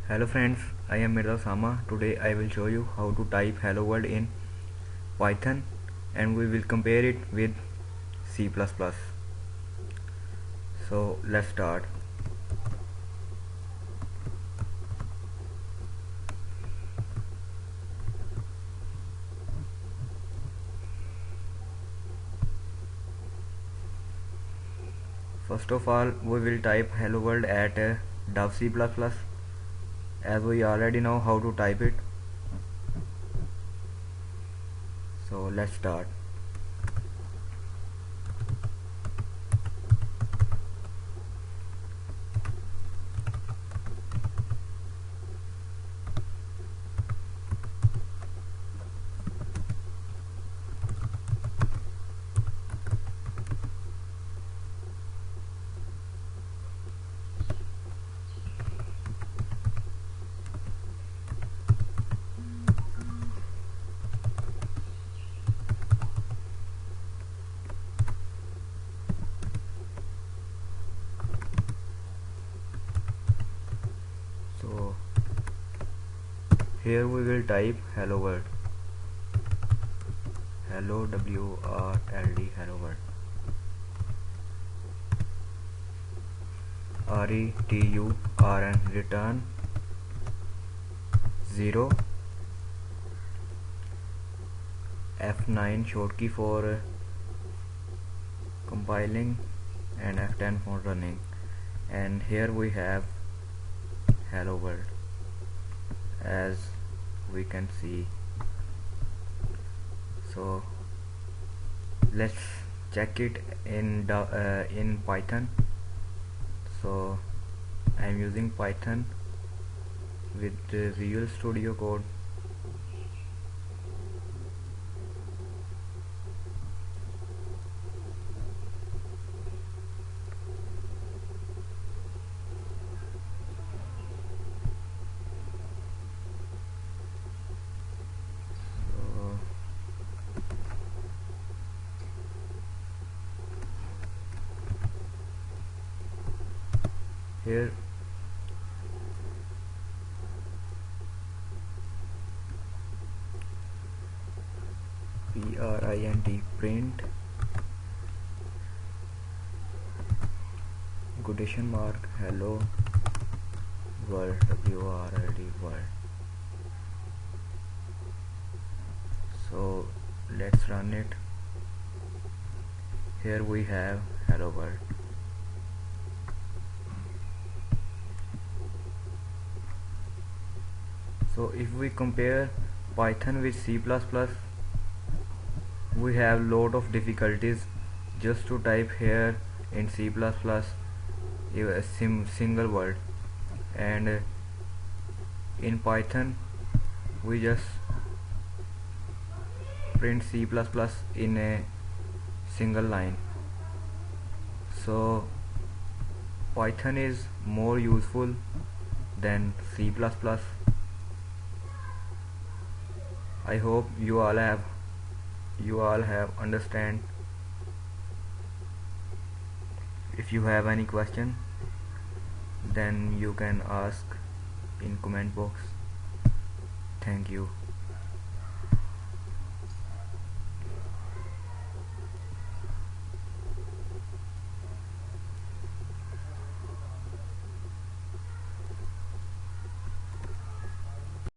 Hello friends, I am Mirza Sama. Today I will show you how to type hello world in Python and we will compare it with C++. So let's start. First of all, we will type hello world at .c++ as we already know how to type it. So let's start. So here we will type hello world. Hello WRLD hello world. RETURN return 0. F9 shortkey for compiling and F10 for running, and here we have hello world as we can see. So let's check it in Python. So I'm using Python with the Visual Studio Code. Here print quotation mark hello world WRLD world. So let's run it. Here we have hello world. So if we compare Python with C++, we have lot of difficulties just to type here in C++ a single word, and in Python we just print C++ in a single line. So Python is more useful than C++. I hope you all have understand. If you have any question, then you can ask in comment box. Thank you.